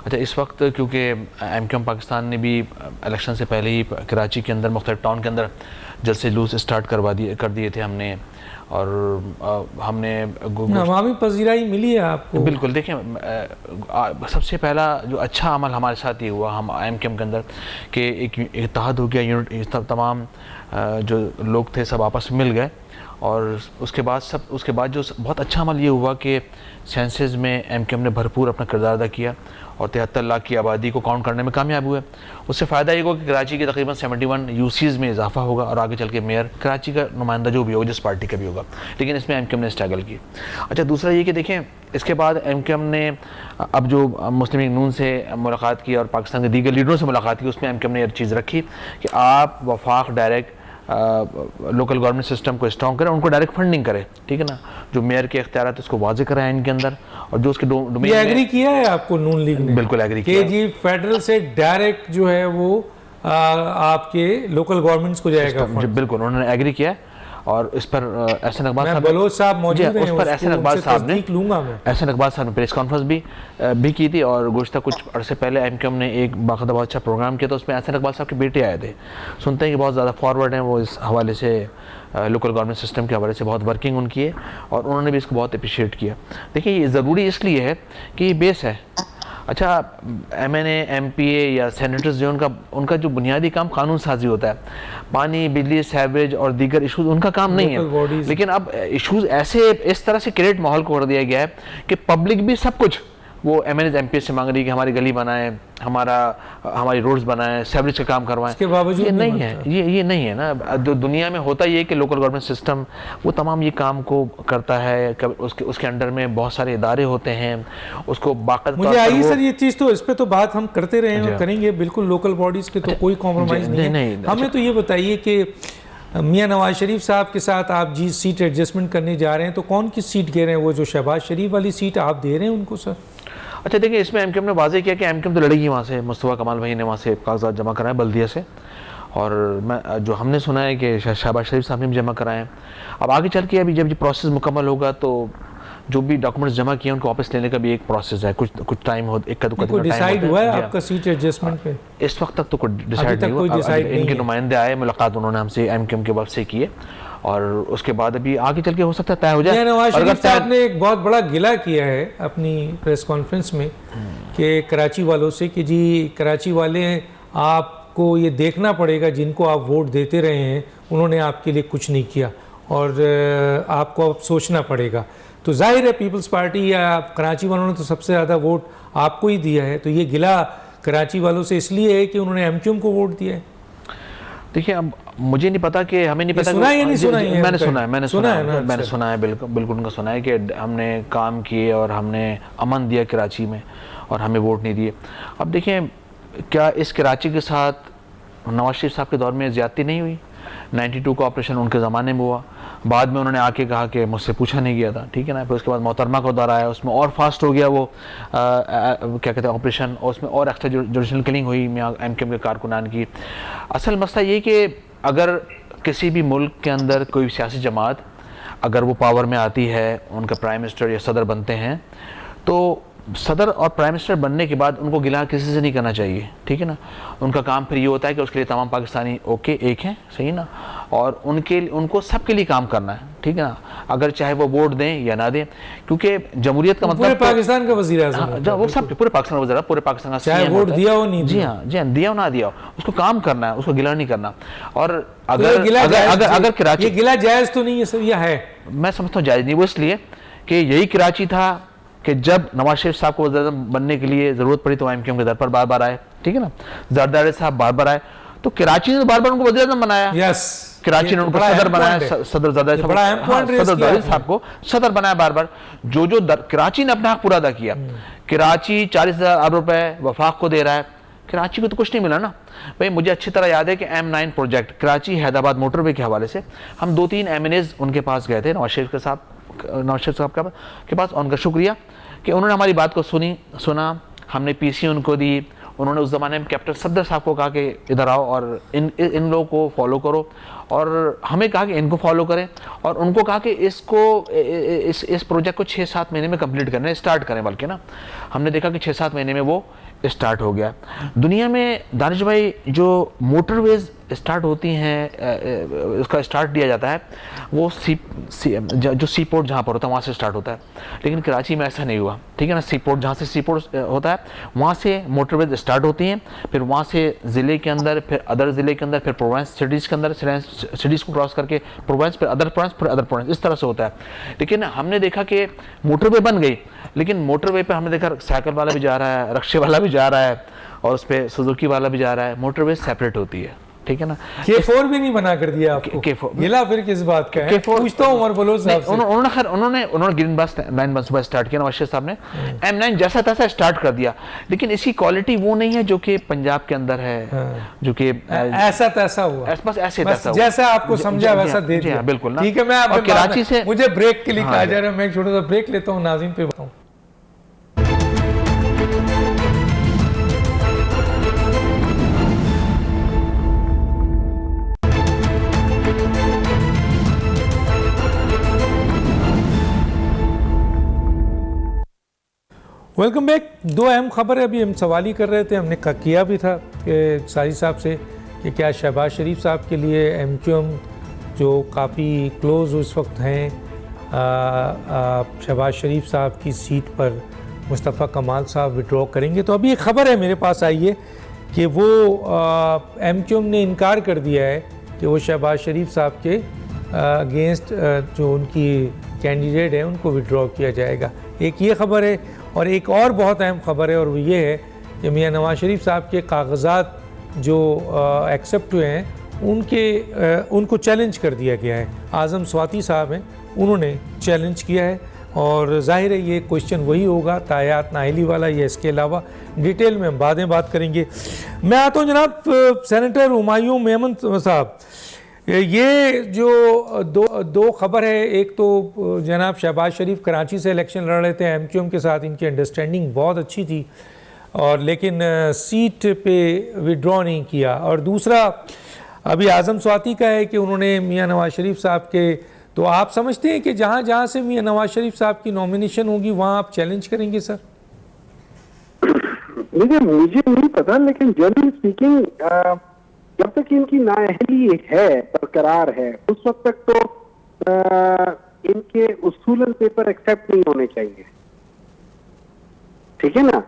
अच्छा, इस वक्त क्योंकि MQM पाकिस्तान ने भी इलेक्शन से पहले ही कराची के अंदर मुख्तलिफ टाउन के अंदर जलसे जुलूस स्टार्ट कर दिए थे हमने, और हमने अवामी पजीराई मिली है आपको? बिल्कुल। देखिए, सबसे पहला जो अच्छा अमल हमारे साथ ये हुआ हम MQM के अंदर कि एक इत्तेहाद हो गया, यूनिट, तमाम जो लोग थे सब आपस में मिल गए। और उसके बाद जो बहुत अच्छा अमल ये हुआ कि सेंसस में MQM ने भरपूर अपना किरदार अदा किया और 73 लाख की आबादी को काउंट करने में कामयाब हुए। उससे फ़ायदा ये होगा कि कराची के तकरीबन 71 UCs में इजाफा होगा और आगे चल के मेयर कराची का नुमाइंदा जो भी होगा, जिस पार्टी का भी होगा, लेकिन इसमें MQM ने स्ट्रगल की। अच्छा, दूसरा ये कि देखें, इसके बाद MQM ने अब जो मुस्लिम लीग नून से मुलाकात की और पाकिस्तान के दीगर लीडरों से मुलाकात की, उसमें MQM ने यह चीज़ रखी कि आप वफाक डायरेक्ट लोकल गवर्नमेंट सिस्टम को स्ट्रॉन्ग करें, उनको डायरेक्ट फंडिंग करें, ठीक है ना। जो मेयर के इख्तियारात उसको वाजे कराएं इनके अंदर, और जो उसके डोमेन ये एग्री किया है आपको नून लीग ने? बिल्कुल एग्री किया कि जी फेडरल से डायरेक्ट जो है वो आपके लोकल गवर्नमेंट्स को जाएगा फंड। बिल्कुल, उन्होंने एग्री किया। और इस पर एहसन इकबाल साहब मौजूद हैं, उस पर एहसन इकबाल साहब ने प्रेस कॉन्फ्रेंस भी की थी। और गुज़श्ता कुछ अरसे पहले MQM ने एक बाकायदा बहुत अच्छा प्रोग्राम किया, तो उसमें एहसन इकबाल साहब के बेटे आए थे। सुनते हैं कि बहुत ज़्यादा फॉरवर्ड हैं वो इस हवाले से, लोकल गवर्नमेंट सिस्टम के हवाले से बहुत वर्किंग उनकी है, और उन्होंने भी इसको बहुत अप्रिशिएट किया। देखिए, ये ज़रूरी इसलिए है कि ये बेस है। अच्छा, MNA, MPA या सेनेटर्स जो उनका जो बुनियादी काम कानून साजी होता है, पानी, बिजली, सीवरेज और दीगर इशूज़ उनका काम नहीं है। लेकिन अब इशूज़ ऐसे इस तरह से क्रिएट माहौल को कर दिया गया है कि पब्लिक भी सब कुछ वो MNA MPA से मांग रही है कि हमारी गली बनाएं, हमारी रोड्स बनाएं, सीवरेज का काम करवाएं। इसके बावजूद ये नहीं है, ये नहीं है ना। दुनिया में होता ये है कि लोकल गवर्नमेंट सिस्टम वो तमाम ये काम को करता है, उसके अंडर में बहुत सारे इदारे होते हैं, उसको बाकायदा। मुझे आई सर ये चीज़, तो इस पे तो बात हम करते रहे और करेंगे बिल्कुल। लोकल बॉडीज़ के तो कोई कॉम्प्रोमाइज़ नहीं है। हमें तो ये बताइए कि मियां नवाज शरीफ साहब के साथ आप जी सीट एडजस्टमेंट करने जा रहे हैं, तो कौन किस सीट कह रहे हैं? वो जो शहबाज शरीफ वाली सीट आप दे रहे हैं उनको सर? अच्छा, देखिए, इसमें MQM ने वाजे किया कि MQM तो लड़ेगी वहाँ से। मुस्तफ़ा कमाल भाई ने वहाँ से कागजात जमा कराए बल्दिया से, और जो हमने सुना है कि शहबाज शरीफ साहब ने भी जमा कराए हैं। अब आगे चल के अभी जब ये प्रोसेस मुकम्मल होगा तो जो भी डॉक्यूमेंट्स जमा किए उनको वापस लेने का भी एक प्रोसेस है। कुछ टाइम हो, कोई डिसाइड हुआ है आपका सीट एडजस्टमेंट पे? इस वक्त तक तो कोई डिसाइड नहीं हुआ। इनके नुमाइंदे आए, मुलाकात उन्होंने हमसे MQM के वक्त से की है, और उसके बाद अभी आगे चल के हो सकता है तय हो जाए। नवाज शरीफ साहब ने एक बहुत बड़ा गिला किया है अपनी प्रेस कॉन्फ्रेंस में कि कराची वालों से कि जी कराची वाले आपको ये देखना पड़ेगा, जिनको आप वोट देते रहे हैं उन्होंने आपके लिए कुछ नहीं किया और आपको अब सोचना पड़ेगा। तो जाहिर है पीपल्स पार्टी या कराची वालों ने तो सबसे ज़्यादा वोट आपको ही दिया है, तो ये गिला कराची वालों से इसलिए है कि उन्होंने MQM को वोट दिया है। देखिए, अब मुझे नहीं पता कि हमें नहीं पता, सुना है या नहीं सुना है? मैंने सुना है, बिल्कुल उनका सुना है कि हमने काम किए और हमने अमन दिया कराची में और हमें वोट नहीं दिए। अब देखें, क्या इस कराची के साथ नवाज शरीफ साहब के दौर में ज़्यादती नहीं हुई? 92 का ऑपरेशन उनके ज़माने में हुआ, बाद में उन्होंने आके कहा कि मुझसे पूछा नहीं गया था, ठीक है ना। फिर उसके बाद मोहतरमा का दौर आया, उसमें और फास्ट हो गया वो क्या कहते हैं ऑपरेशन, और उसमें और एक्स्ट्रा जुडिशल किलिंग हुई MQM के कारकुनान की। असल मसला ये कि अगर किसी भी मुल्क के अंदर कोई सियासी जमात अगर वो पावर में आती है, उनका प्राइम मिनिस्टर या सदर बनते हैं, तो सदर और प्राइम मिनिस्टर बनने के बाद उनको गिला किसी से नहीं करना चाहिए, ठीक है ना। उनका काम फिर ये होता है कि उसके लिए तमाम पाकिस्तानी एक हैं, सही ना, और उनको सबके लिए काम करना है, ठीक है ना, अगर चाहे वो वोट दें या ना दें, क्योंकि जमहूरियत का मतलब पूरे पाकिस्तान का वज़ीर आज़म, वो सब पूरे पाकिस्तान का वज़ीर, पूरे पाकिस्तान का चाहे वोट दिया हो नहीं, जी हाँ, दिया हो ना दिया हो, उसको काम करना है, उसको गिला नहीं करना। और अगर कराची, ये गिला जायज़ तो नहीं है सर, यह है, मैं समझता हूँ जायज़ नहीं, वो इसलिए कि यही कराची था कि जब नवाज शरीफ साहब को वज़ीर आज़म बनने के लिए ज़रूरत पड़ी तो MQM के दर पर बार बार आए, ठीक है ना। जरदारी साहब बार बार आए, तो कराची ने बार बार उनको वज़ीर आज़म बनाया। कराची ने उनको सदर बनाया, सदर जरदारी साहब को सदर बनाया बार बार। जो कराची ने अपना हक पूरा अदा किया। कराची 40,000 अरब रुपए वफाक को दे रहा है, कराची को तो कुछ नहीं मिला ना भाई। मुझे अच्छी तरह याद है कि M9 project Karachi Hyderabad motorway के हवाले से हम 2-3 MNAs उनके पास गए थे, नवाज शरीफ साहब के पास, उनका शुक्रिया कि उन्होंने हमारी बात को सुना, हमने पीसी उनको दी, उन्होंने उस ज़माने में कैप्टन सफदर साहब को कहा कि इधर आओ और इन लोगों को फॉलो करो, और हमें कहा कि इनको फॉलो करें, और उनको कहा कि इस प्रोजेक्ट को 6-7 महीने में कंप्लीट करने स्टार्ट करें। बल्कि ना हमने देखा कि 6-7 महीने में वो स्टार्ट हो गया। दुनिया में दानिश भाई जो मोटरवेज स्टार्ट होती हैं, उसका स्टार्ट दिया जाता है वो जो सी पोर्ट जहाँ पर होता है वहाँ से स्टार्ट होता है, लेकिन कराची में ऐसा नहीं हुआ। ठीक है ना, सी पोर्ट जहाँ से सी पोर्ट होता है वहाँ से मोटरवेज स्टार्ट होती हैं, फिर वहाँ से ज़िले के अंदर, फिर अदर ज़िले के अंदर, फिर प्रोविंस सिटीज़ के अंदर, सिटीज़ को क्रॉस करके प्रोविंस, फिर अदर प्रोविंस, फिर अदर प्रोविंस, इस तरह से होता है। लेकिन हमने देखा कि मोटरवे बन गई, लेकिन मोटरवे पे हमने देखा साइकिल वाला भी जा रहा है, रिक्शे वाला भी जा रहा है, और उस पर सुजुकी वाला भी जा रहा है। मोटरवे सेपरेट होती है। ठीक है ना, K4 भी नहीं बना कर दिया आपको। K4 गिला फिर किस बात का है? पूछता हूं उमर बलोच साहब से। उन्होंने ग्रीन बस 9 बस सुबह स्टार्ट किया, नवाज शरीफ साहब ने M9 जैसा तैसा स्टार्ट कर दिया, लेकिन इसकी क्वालिटी वो नहीं है जो कि पंजाब के अंदर है, जो कि ऐसा तैसा हुआ, बस ऐसे तैसा हुआ, जैसा आपको समझा वैसा दे दिया। बिल्कुल ना। ठीक है, मैं आपके कराची से मुझे ब्रेक के लिए कहा जा रहा है, मैं छोटा सा ब्रेक लेता हूँ, नाज़रीन पे बताऊँ। Welcome back. 2 अहम खबर है, अभी हम सवाल ही कर रहे थे, हमने किया भी था कि साजिद साहब से कि क्या शहबाज शरीफ साहब के लिए MQM जो काफ़ी क्लोज उस वक्त हैं, शहबाज शरीफ साहब की सीट पर मुस्तफ़ा कमाल साहब विड्रॉ करेंगे। तो अभी एक ख़बर है मेरे पास आई है कि वो MQM ने इनकार कर दिया है कि वो शहबाज शरीफ साहब के अगेंस्ट जो उनकी कैंडिडेट है उनको विड्रॉ किया जाएगा। एक ये ख़बर है, और एक और बहुत अहम ख़बर है, और वो ये है कि मियां नवाज शरीफ साहब के कागज़ात जो एक्सेप्ट हुए हैं उनको चैलेंज कर दिया गया है। आज़म स्वाति साहब हैं, उन्होंने चैलेंज किया है, और जाहिर है ये क्वेश्चन वही होगा तायात नाहली वाला, या इसके अलावा डिटेल में हम बातें बात करेंगे। मैं आता हूँ जनाब सेनेटर हुमायूं मेमन साहब, ये जो दो खबर है, एक तो जनाब शहबाज शरीफ कराची से इलेक्शन लड़ रहे थे, MQM के साथ इनकी अंडरस्टैंडिंग बहुत अच्छी थी, और लेकिन सीट पे विड्रॉ नहीं किया, और दूसरा अभी आज़म स्वाति का है कि उन्होंने मियां नवाज शरीफ साहब के, तो आप समझते हैं कि जहाँ जहाँ से मियां नवाज शरीफ साहब की नॉमिनेशन होगी वहाँ आप चैलेंज करेंगे सर? मुझे नहीं पता, लेकिन जनरली स्पीकिंग जब तक इनकी नाअहली है, बरकरार है, उस वक्त तक तो इनके उसूलन पेपर एक्सेप्ट नहीं होने चाहिए। ठीक है ना,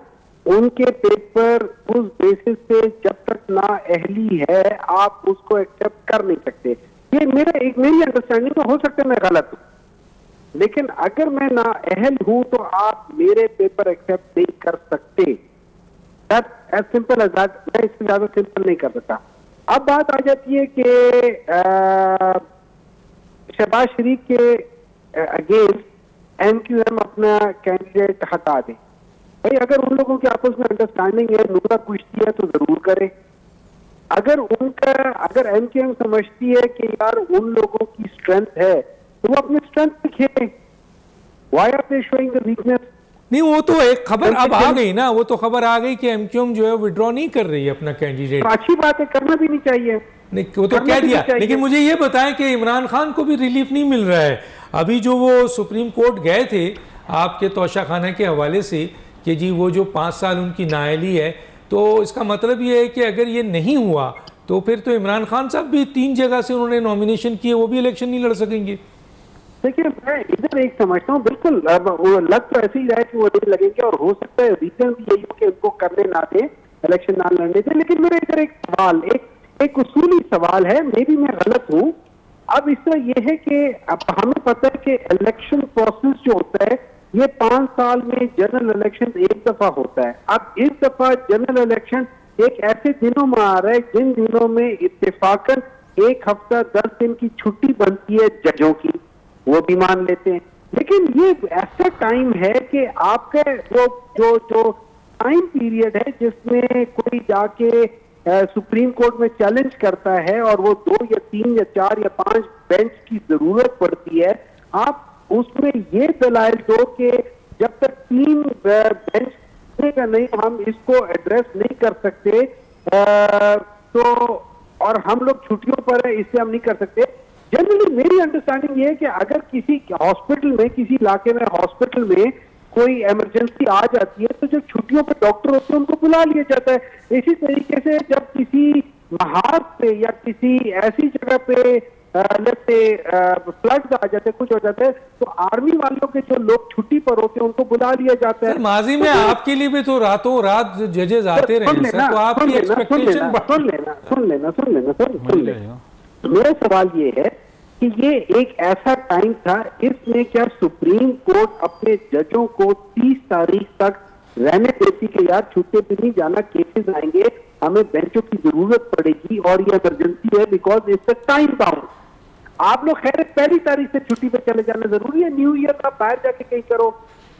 उनके पेपर उस बेसिस पे जब तक नाअहली है आप उसको एक्सेप्ट कर नहीं सकते। ये मेरी अंडरस्टैंडिंग में हो सकता है मैं गलत हूँ, लेकिन अगर मैं नाअहल हूं तो आप मेरे पेपर एक्सेप्ट नहीं कर सकते। That's as simple as that. मैं इससे ज्यादा सिंपल नहीं कर सकता। अब बात आ जाती है कि शहबाज शरीफ के अगेंस्ट MQM अपना कैंडिडेट हटा दे। भाई अगर उन लोगों के आपस में अंडरस्टैंडिंग है, नुकता कुश्ती है, तो जरूर करे। अगर MQM समझती है कि यार उन लोगों की स्ट्रेंथ है तो वो अपनी स्ट्रेंथ दिखे। Why are they showing the weakness? नहीं, वो तो एक खबर अब आ गई ना, वो तो खबर आ गई कि MQM जो है विड्रॉ नहीं कर रही है अपना कैंडिडेट। तो अच्छी बात है, करना भी नहीं चाहिए। नहीं, वो तो कह दिया, लेकिन मुझे ये बताएं कि इमरान खान को भी रिलीफ नहीं मिल रहा है। अभी जो वो सुप्रीम कोर्ट गए थे आपके तोशाखाना के हवाले से कि जी वो जो 5 साल उनकी नाअहली है, तो इसका मतलब ये है कि अगर ये नहीं हुआ तो फिर तो इमरान खान साहब भी 3 जगह से उन्होंने नॉमिनेशन किए, वो भी इलेक्शन नहीं लड़ सकेंगे। देखिए मैं इधर एक समझता हूँ, बिल्कुल वो लग तो ऐसे ही रहा है कि वो नहीं लगेंगे, और हो सकता है रीजन भी यही हो कि उनको करने ना दे, इलेक्शन ना लड़ने दे। लेकिन मेरा इधर एक सवाल, एक उसूली सवाल है, मे भी मैं गलत हूँ। अब इस तरह ये है कि अब हमें पता है कि इलेक्शन प्रोसेस जो होता है ये 5 साल में जनरल इलेक्शन एक दफा होता है। अब इस दफा जनरल इलेक्शन एक ऐसे दिनों में आ रहा है जिन दिनों में इत्तेफाकन 1 हफ्ता 10 दिन की छुट्टी बनती है जजों की, वो भी मान लेते हैं। लेकिन ये ऐसा टाइम है कि आपका वो जो टाइम पीरियड है जिसमें कोई जाके सुप्रीम कोर्ट में चैलेंज करता है और वो 2 या 3 या 4 या 5 बेंच की जरूरत पड़ती है, आप उसमें ये दलाइल दो कि जब तक 3 बेंच का नहीं हम इसको एड्रेस नहीं कर सकते तो, और हम लोग छुट्टियों पर है इससे हम नहीं कर सकते। जनरली मेरी अंडरस्टैंडिंग ये है कि अगर किसी हॉस्पिटल में, किसी इलाके में हॉस्पिटल में कोई इमरजेंसी आ जाती है तो जो छुट्टियों पे डॉक्टर होते हैं उनको बुला लिया जाता है। इसी तरीके से जब किसी महाज पे या किसी ऐसी जगह पे फ्लड आ जाते, कुछ हो जाते हैं, तो आर्मी वालों के जो लोग छुट्टी पर होते हैं उनको बुला लिया जाता है। सर माजी में आपके लिए भी तो रातों रात जजेस आते रहे हैं सर, तो आपकी एक्सपेक्टेशन सुन लेना। मेरा सवाल ये है कि ये एक ऐसा टाइम था, इसमें क्या सुप्रीम कोर्ट अपने जजों को 30 तारीख तक रहने देती कि यार छुट्टी पे नहीं जाना, केसेस आएंगे, हमें बेंचों की जरूरत पड़ेगी और ये इमरजेंसी है because it's a time bound. आप लोग खैर 1 तारीख से छुट्टी पे चले जाना जरूरी है, न्यू ईयर का बाहर जाके कहीं करो,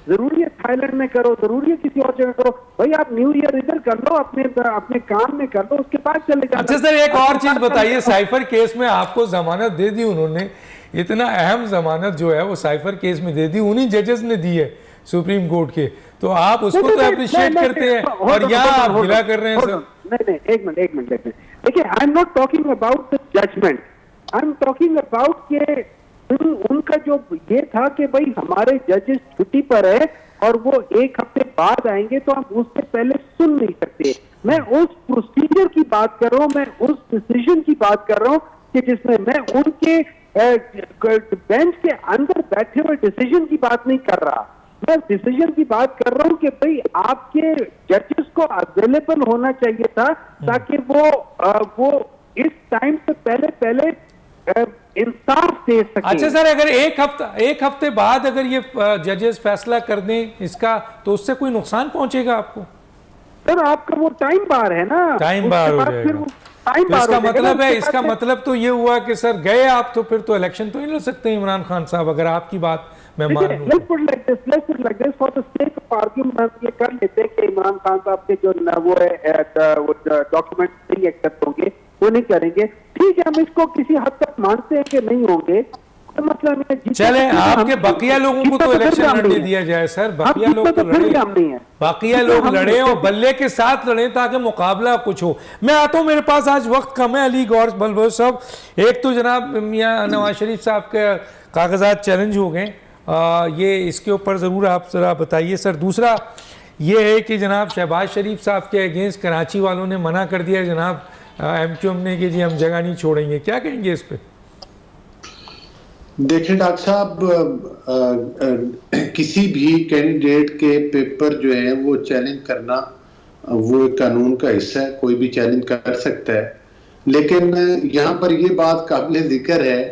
जरूरी है थाईलैंड में करो, जरूरी है किसी और जगह करो, भाई आप न्यू ईयर इधर कर लो, अपने काम में कर लो, उसके बाद चले जाना। अच्छा सर एक और चीज बताइए, साइफर केस में आपको जमानत दे दी उन्होंने, इतना अहम जमानत जो है वो साइफर केस में दे दी, उन्हीं जजेस ने दी है सुप्रीम कोर्ट के, तो आप उसको तो अप्रिशिएट करते हैं और यहाँ आप गिला कर रहे हैं सर। नहीं, एक मिनट देखिए, I am not talking about the judgement, I am talking about के उनका जो ये था कि भाई हमारे जजेस छुट्टी पर है और वो 1 हफ्ते बाद आएंगे तो हम उससे पहले सुन नहीं सकते। मैं उस प्रोसीजर की बात कर रहा हूँ, मैं उस डिसीजन की बात कर रहा हूँ कि जिसमें मैं उनके बेंच के अंदर बैठे हुए डिसीजन की बात नहीं कर रहा, मैं डिसीजन की बात कर रहा हूं कि भाई आपके जजेस को अवेलेबल होना चाहिए था ताकि वो इस टाइम से पहले इंसाफ दे सके। अच्छा सर अगर एक हफ्ते बाद अगर ये जजेस फैसला कर दें इसका, तो उससे कोई नुकसान पहुंचेगा आपको? सर आपका वो टाइम बार है ना, टाइम बार हो जाएगा, तो इसका मतलब है, इसका मतलब तो ये हुआ कि सर गए आप तो फिर तो इलेक्शन तो नहीं लड़ सकते इमरान खान साहब, अगर आपकी बात मैं मान लूं। Let's put like this for the sake of argument, ये कर लेते हैं कि इमरान खान साहब के जो वो है डॉक्यूमेंट नहीं एक्सेप्ट होंगे, वो नहीं करेंगे, ठीक है, हम इसको किसी हद तक मानते हैं कि नहीं होंगे, मतलब चले आपके बकिया लोगों को तो इलेक्शन लड़ने दिया जाए सर, बकिया लोग तो लड़े, बकिया लोग लड़े और बल्ले के साथ लड़े ताकि मुकाबला कुछ हो। मैं आता हूँ, मेरे पास आज वक्त कम है अली गौर बलबोज साहब, एक तो जनाब मियां नवाज शरीफ साहब के कागजात चैलेंज हो गए, ये इसके ऊपर ज़रूर आप ज़रा बताइए सर। दूसरा ये है कि जनाब शहबाज शरीफ साहब के अगेंस्ट कराची वालों ने मना कर दिया जनाब MQM ने कि जी हम जगह नहीं छोड़ेंगे, क्या कहेंगे इस पे? देखिए डॉक्टर साहब, किसी भी कैंडिडेट के पेपर जो है वो चैलेंज करना वो एक कानून का हिस्सा है, कोई भी चैलेंज कर सकता है, लेकिन यहाँ पर ये बात काबिल जिक्र है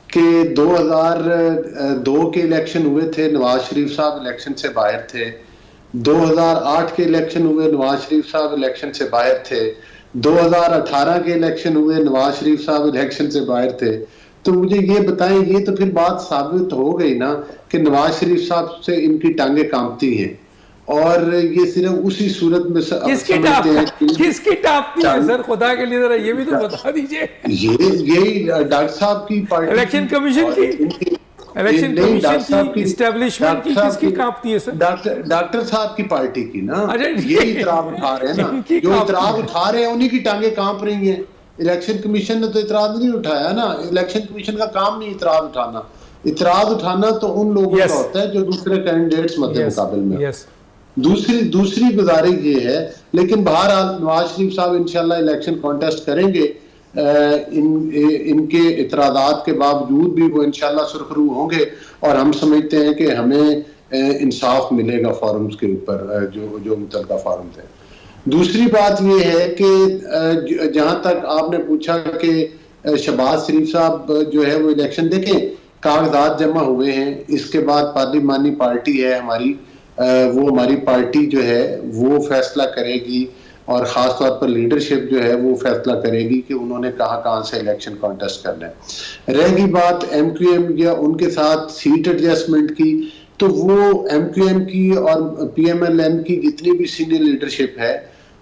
कि 2002 के इलेक्शन हुए थे, नवाज शरीफ साहब इलेक्शन से बाहर थे, 2008 के इलेक्शन हुए, नवाज शरीफ साहब इलेक्शन से बाहर थे, 2018 के इलेक्शन हुए, नवाज शरीफ साहब इलेक्शन से बाहर थे। तो मुझे ये बताएं, ये तो फिर बात साबित हो गई ना कि नवाज शरीफ साहब से इनकी टांगें कांपती हैं, और ये सिर्फ उसी सूरत में किसकी टापती है सर, खुदा के लिए जरा ये भी तो बता दीजिए। ये डॉक्टर साहब की पार्टी, इलेक्शन कमीशन की, इलेक्शन कमीशन की, एस्टेब्लिशमेंट की, किसकी कांपती है सर? डॉक्टर साहब की पार्टी की ना, ये इतराब उठा रहे हैं ना, जो इतराब उठा रहे हैं उन्हीं की टांगें कांप रही हैं। इलेक्शन कमीशन ने तो इतराज नहीं उठाया ना, इलेक्शन कमीशन का काम नहीं इतराज उठाना, इतराज उठाना तो उन लोगों का होता है जो दूसरे कैंडिडेट्स मध्य मुकाबले में। दूसरी गुजारिश ये है, लेकिन बहरहाल नवाज शरीफ साहब इंशाल्लाह इलेक्शन कॉन्टेस्ट करेंगे, इनके इतराज़ात के बावजूद भी वो इंशाल्लाह सुरखरू होंगे, और हम समझते हैं कि हमें इंसाफ मिलेगा फॉरम्स के ऊपर, जो मुतल्लिका फॉरम थे। दूसरी बात ये है कि जहां तक आपने पूछा कि शहबाज शरीफ साहब जो है वो इलेक्शन, देखें कागजात जमा हुए हैं, इसके बाद पार्लिमानी पार्टी है हमारी, वो हमारी पार्टी जो है वो फैसला करेगी, और ख़ास तौर पर लीडरशिप जो है वो फैसला करेगी कि उन्होंने कहाँ से इलेक्शन कॉन्टेस्ट करना है। रहेगी बात MQM या उनके साथ सीट एडजस्टमेंट की, तो वो MQM की और PMLN की जितनी भी सीनियर लीडरशिप है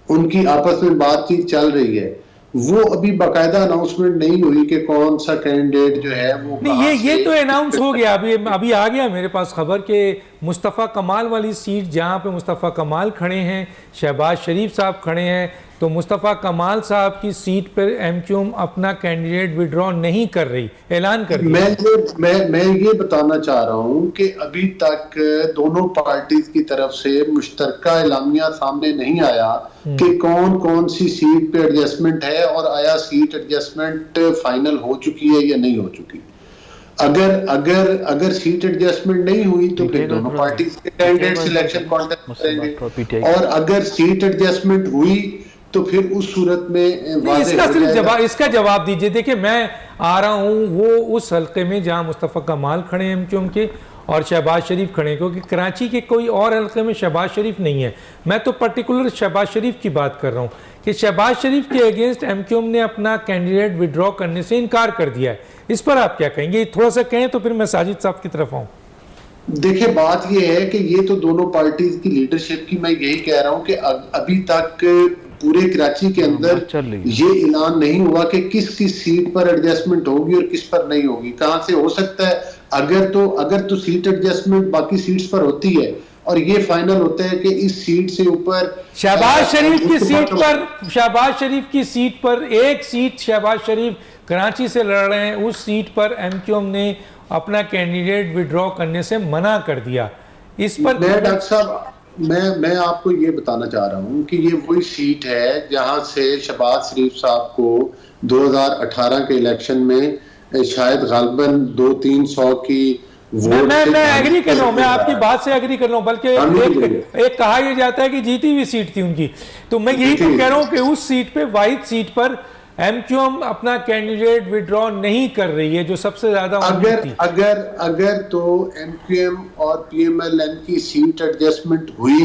उनकी आपस में बातचीत चल रही है, वो अभी बाकायदा अनाउंसमेंट नहीं हुई कि कौन सा कैंडिडेट जो है वो नहीं, कहाँ ये से। तो अनाउंस हो गया, अभी आ गया मेरे पास खबर कि मुस्तफ़ा कमाल वाली सीट जहाँ पे मुस्तफ़ा कमाल खड़े हैं, शहबाज शरीफ साहब खड़े हैं, तो मुस्तफ़ा कमाल साहब की सीट पर एमक्यूएम अपना कैंडिडेट विड्रॉ नहीं कर रही, ऐलान कर दिया। मैं ये बताना चाह रहा हूँ कि अभी तक दोनों पार्टीज की तरफ से मुश्तरका एलामिया सामने नहीं आया कि कौन कौन सी सीट पे एडजस्टमेंट है और आया सीट एडजस्टमेंट फाइनल हो चुकी है या नहीं हो चुकी। अगर अगर अगर सीट एडजस्टमेंट नहीं हुई तो फिर दोनों पार्टी के कैंडिडेट सिलेक्शन कॉन्टेस्ट करेंगे, और अगर सीट एडजस्टमेंट हुई तो फिर उस सूरत में इसका जवाब दीजिए। देखिए, मैं आ रहा हूँ वो उस हल्के में जहाँ मुस्तफ़ा कमाल खड़े हैं एमक्यूएम के और शहबाज शरीफ खड़े हैं, क्योंकि कराची के कोई और हल्के में शहबाज शरीफ नहीं है। मैं तो पर्टिकुलर शहबाज शरीफ की बात कर रहा हूँ कि शहबाज शरीफ के अगेंस्ट एमक्यूएम ने अपना कैंडिडेट विड्रॉ करने से इनकार कर दिया है। इस पर आप क्या कहेंगे? थोड़ा सा कहें तो फिर मैं साजिद साहब की तरफ आऊँ। देखिए, बात यह है कि ये तो दोनों पार्टीज की लीडरशिप की, मैं यही कह रहा हूँ कि अभी तक पूरे कराची के अंदर ये ऐलान नहीं हुआ कि किस किस सीट पर एडजस्टमेंट होगी और किस पर नहीं होगी। कहां से हो सकता है? अगर तो सीट एडजस्टमेंट बाकी सीट्स पर होती है और ये फाइनल होता है कि इस सीट से ऊपर शहबाज शरीफ की सीट पर एक सीट शहबाज शरीफ कराची से लड़ रहे हैं, उस सीट पर एमक्यूएम ने अपना कैंडिडेट विड्रॉ करने से मना कर दिया। इस पर डॉक्टर साहब मैं आपको ये बताना चाह रहा हूँ कि ये वही सीट है जहां से शहबाज शरीफ साहब को 2018 के इलेक्शन में शायद गालिबन 200-300 की वोट। मैं एग्री कर रहा हूँ, मैं आपकी बात से एग्री कर रहा हूँ, बल्कि एक कहा यह जाता है कि जीती हुई सीट थी उनकी। तो मैं यही तो कह रहा हूँ कि उस सीट पे, वाहिद सीट पर एमक्यूएम अपना कैंडिडेट विड्रॉ नहीं कर रही है, जो सबसे ज्यादा अगर तो एमक्यूएम और पीएमएलएन की सीट एडजस्टमेंट हुई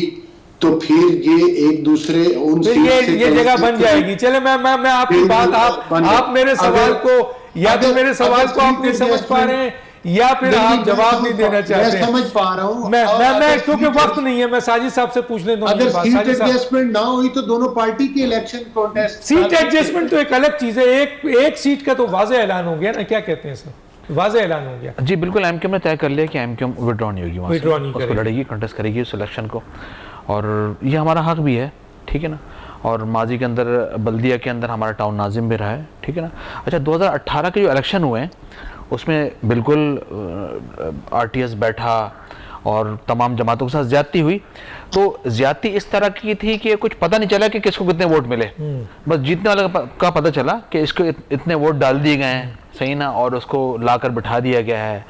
तो फिर ये एक दूसरे उन ये जगह बन जाएगी। चले, मैं आपकी बात, आप मेरे सवाल को या तो मेरे सवाल को आप नहीं समझ पा रहे हैं या फिर आप जवाब नहीं देना चाहते हैं। समझ पा रहा हूं मैं क्योंकि वक्त नहीं है, मैं साजिद साहब से पूछने दूंगा। अगर सीट एडजस्टमेंट ना हुई तो दोनों पार्टी के इलेक्शन कॉन्टेस्ट। सीट एडजस्टमेंट तो एक अलग चीज है, एक सीट का तो वाज़ेह ऐलान हो गया ना, क्या कहते हैं सर, वाज़ेह ऐलान हो गया। जी बिल्कुल, एमक्यूएम ने तय कर लिया कि एमक्यूएम विड्रॉ नहीं होगी, विड्रॉ नहीं करेगी, लड़ेगी, कंटेस्ट करेगी उस इलेक्शन को, और ये हमारा हक भी है, ठीक है ना। और माजी के अंदर बल्दिया के अंदर हमारा टाउन नाजिम भी रहा है, ठीक है ना। अच्छा, 2018 के जो इलेक्शन हुए हैं उसमें बिल्कुल आरटीएस बैठा और तमाम जमातों के साथ ज्यादती हुई। तो ज्यादती इस तरह की थी कि कुछ पता नहीं चला कि किसको कितने वोट मिले, बस जीतने वाले का पता चला कि इसको इतने वोट डाल दिए गए हैं, सही ना, और उसको लाकर बिठा दिया गया है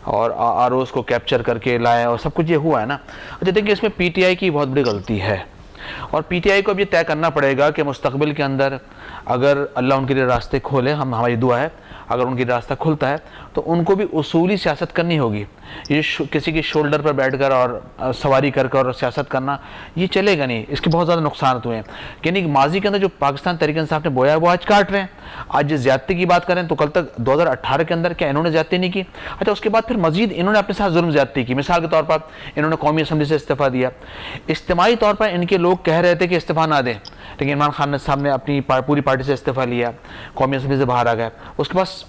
और आरओस को कैप्चर करके लाए और सब कुछ ये हुआ है ना। अच्छा देखिए, इसमें पीटीआई की बहुत बड़ी गलती है और पीटीआई को अब ये तय करना पड़ेगा कि मुस्तकबिल के अंदर अगर अल्लाह उनके लिए रास्ते खोले, हमारी दुआ है, अगर उनकी रास्ता खुलता है तो उनको भी उसूली सियासत करनी होगी। ये किसी के शोल्डर पर बैठकर और सवारी कर और सियासत करना ये चलेगा नहीं, इसके बहुत ज़्यादा नुकसान हुए हैं। यानी कि माजी के अंदर जो पाकिस्तान तहरीक इंसाफ ने बोया है वो आज काट रहे हैं। आज जिस ज्यादती की बात करें तो कल तक 2018 के अंदर क्या इन्होंने ज्यादती नहीं की? अच्छा, उसके बाद फिर मजीद इन्होंने अपने साथ जुल्म ज्यादती की। मिसाल के तौर पर इन्होंने कौमी असम्बली से इस्तीफा दिया, इज्तिमाई तौर पर इनके लोग कह रहे थे कि इस्तीफा ना दें, लेकिन इमरान खान साहब ने अपनी पूरी पार्टी से इस्तीफा लिया, कौमी असम्बली से बाहर आ गए।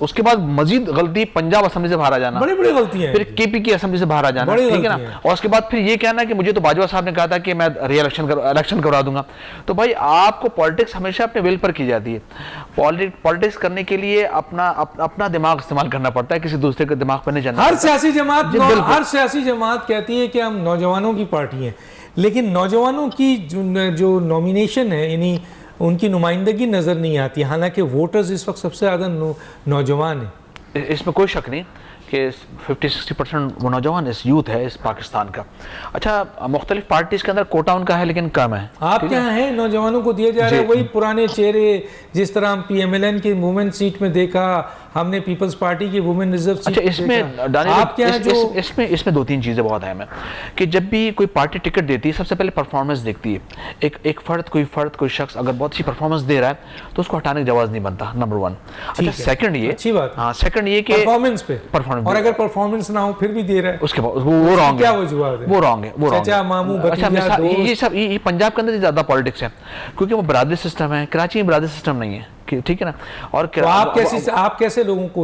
उसके बाद मजीद गलती पंजाब असम्बली से बाहर आ जाना, बड़ी गलती है, फिर केपी की असम्बली से बाहर आ जाना, ठीक है ना। और उसके बाद फिर ये कहना कि मुझे तो बाजवा साहब ने कहा था कि मैं इलेक्शन करवा दूंगा। तो भाई, आपको पॉलिटिक्स हमेशा अपने विल पर की जाती है। पॉलिटिक्स करने के लिए अपना दिमाग इस्तेमाल करना पड़ता है, किसी दूसरे के दिमाग पर नहीं जाना। हर सियासी जमात कहती है कि हम नौजवानों की पार्टी हैं, लेकिन नौजवानों की जो नॉमिनेशन है, यानी उनकी नुमाइंदगी नज़र नहीं आती, हालांकि वोटर्स इस वक्त सबसे ज़्यादा नौजवान हैं। इसमें कोई शक नहीं कि 50-60% वो नौजवान इस यूथ है इस पाकिस्तान का। अच्छा, मुख्तलिफ पार्टीज के अंदर कोटा उनका है लेकिन कम है। आप क्या है, नौजवानों को दिए जा रहे हैं वही पुराने चेहरे, जिस तरह हम पीएमएलएन की वुमेन सीट में देखा, हमने पीपल्स पार्टी की वुमेन रिजर्व सीट। अच्छा, इसमें 2-3 चीज़ें बहुत अहम है कि जब भी कोई पार्टी टिकट देती है सबसे पहले परफॉर्मेंस देखती है। एक कोई शख्स अगर बहुत अच्छी परफॉर्मेंस दे रहा है तो उसको हटाने की जवाब नहीं बनता, नंबर 1। अच्छा, सेकंड ये अच्छी बात, हाँ, सेकंड ये कि परफॉर्मेंस पे और अगर परफॉर्मेंस ना हो फिर भी दे रहा है, उसके बाद वो रॉन्ग है, वो रॉन्ग है। चाचा मामू भतीजा ये सब ये पंजाब के अंदर ज्यादा पॉलिटिक्स है क्योंकि वो बरादरी सिस्टम है, कराची में बरादरी सिस्टम नहीं है, ठीक है ना। और तो आप कैसे लोगों को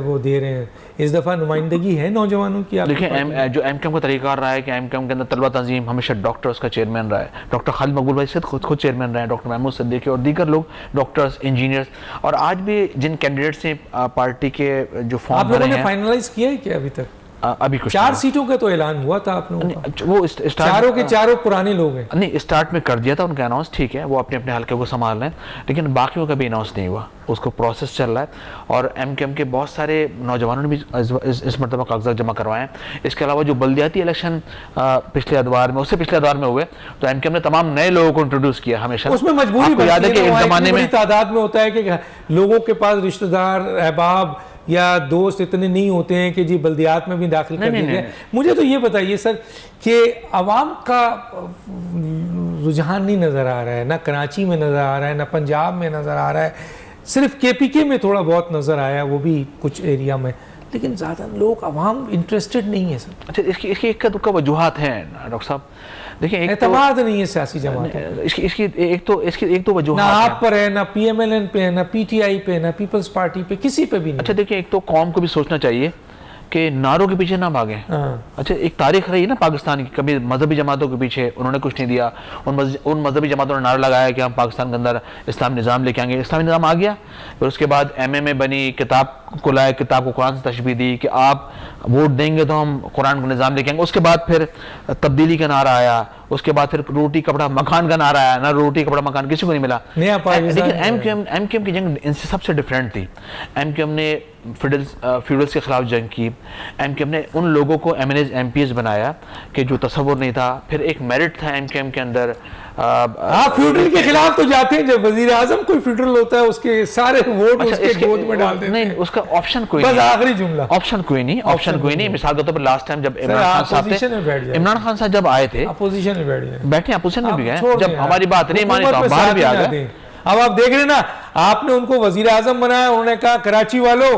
वो दे रहे हैं? इस दफ़ा नुमाइंदगी है नौजवानों की? देखिए जो एमकेएम का तरीका रहा है कि एमकेएम के अंदर तलबा तंजीम हमेशा डॉक्टर उसका चेयरमैन रहा है, डॉक्टर खालिद मकबूल भाई खुद चेयरमैन रहे हैं, डॉक्टर महमूद सिद्दीकी और दीगर लोग डॉक्टर्स, इंजीनियर्स। और आज भी जिन कैंडिडेट्स ने पार्टी के जो फॉर्म आप लोगों ने फाइनलाइज किया है क्या अभी तक? अभी कुछ 4 सीटों का तो ऐलान हुआ था आप लोगों का। वो चारों के चारों पुराने लोग हैं। नहीं, स्टार्ट में कर दिया था उनका अनाउंस, ठीक है, वो अपने अपने हल्के को संभाल रहे हैं, लेकिन बाकियों का भी अनाउंस नहीं हुआ, उसको प्रोसेस चल रहा है। और एमकेएम के बहुत सारे नौजवानों ने भी इस मरतबा कागजात जमा करवाए हैं। इसके अलावा जो बल्दियाती इलेक्शन पिछले अदवार में, उससे पिछले अदवार में हुए, तो एमकेएम ने तमाम नए लोगों को इंट्रोड्यूस किया हमेशा। उसमें मजबूरी याद है कि एक जमाने में तादाद में होता है कि लोगों के पास रिश्तेदार, अहबाब या दोस्त इतने नहीं होते हैं कि जी बल्दियात में भी दाखिल कर दिया जाए। मुझे तो ये बताइए सर कि अवाम का रुझान नहीं नज़र आ रहा है, ना कराची में नज़र आ रहा है, ना पंजाब में नज़र आ रहा है, सिर्फ केपीके में थोड़ा बहुत नज़र आया, वो भी कुछ एरिया में, लेकिन ज़्यादा लोग अवाम इंटरेस्टेड नहीं है सर। अच्छा, इसकी एक का वजूहात हैं डॉक्टर साहब। देखिए, एतमाद नहीं है सियासी जमात, इसकी एक तो वजूहात ना आप पर है, ना पीएमएलएन पे है, ना पीटीआई पे, ना पीपल्स पार्टी पे, किसी पे भी नहीं। अच्छा देखिए, एक तो कौम को भी सोचना चाहिए कि नारों के पीछे ना भागें। अच्छा, एक तारीख रही है ना पाकिस्तान की, कभी मजहबी जमातों के पीछे उन्होंने कुछ नहीं दिया, उन मजहबी जमातों ने नारा लगाया कि हम पाकिस्तान के अंदर इस्लामी निज़ाम लेके आएंगे, इस्लामी निज़ाम आ गया। फिर उसके बाद एमएमए बनी, किताब को लाए, किताब को कुरान से तशबीह दी कि आप वोट देंगे तो हम कुरान का निज़ाम लेके आएंगे। उसके बाद फिर तब्दीली का नारा आया, उसके बाद फिर रोटी कपड़ा मकान का नारा आया, ना रोटी कपड़ा मकान किसी को नहीं मिला। लेकिन एमकेएम की जंग इनसे सबसे डिफरेंट थी। एमकेएम ने फ्यूडल्स के खिलाफ जंग की, एमकेएम ने उन लोगों को एमएनएज एमपीएस बनाया कि जो तसव्वुर नहीं था। फिर एक मेरिट था एमकेएम के अंदर। आप फ्यूडल के खिलाफ तो जाते हैं, जब वजीर आजम कोई फ्यूडल होता है उसके सारे वोट उसके गोद में डाल देते हैं। नहीं, उसका ऑप्शन कोई नहीं। बस आखिरी जुमला, ऑप्शन कोई नहीं। मिसाल के तौर पर लास्ट टाइम जब इमरान खान साहब जब आए थे, अपोजिशन में बैठे, अपोजिशन में भी गए, जब हमारी बात नहीं मानी तो बाहर भी आ गए। अब आप देख रहे ना, आपने उनको वजीर आजम बनाया, उन्होंने कहा कराची वालों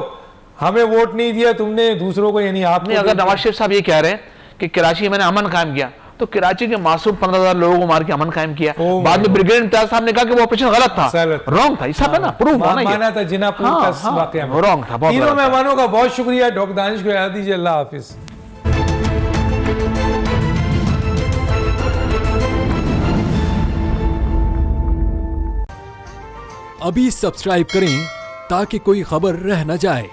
हमें वोट नहीं दिया तुमने दूसरों को, यानी आपने। अगर नवाज शरीफ साहब ये कह रहे हैं कि कराची में मैंने अमन कायम किया, तो कराची के मासूम 15,000 लोगों को मार के अमन कायम किया। बाद में ब्रिगेडियर इम्तियाज साहब ने कहा कि वो ऑपरेशन गलत था, रॉन्ग था। ये सब है ना, प्रूफ माना था, जिनापुर का वाकया रॉन्ग था। तीनों मेहमानों का बहुत शुक्रिया। डॉक्टर दानिश को याद दीजिए। अल्लाह हाफिज। अभी सब्सक्राइब करें ताकि कोई खबर रह न जाए।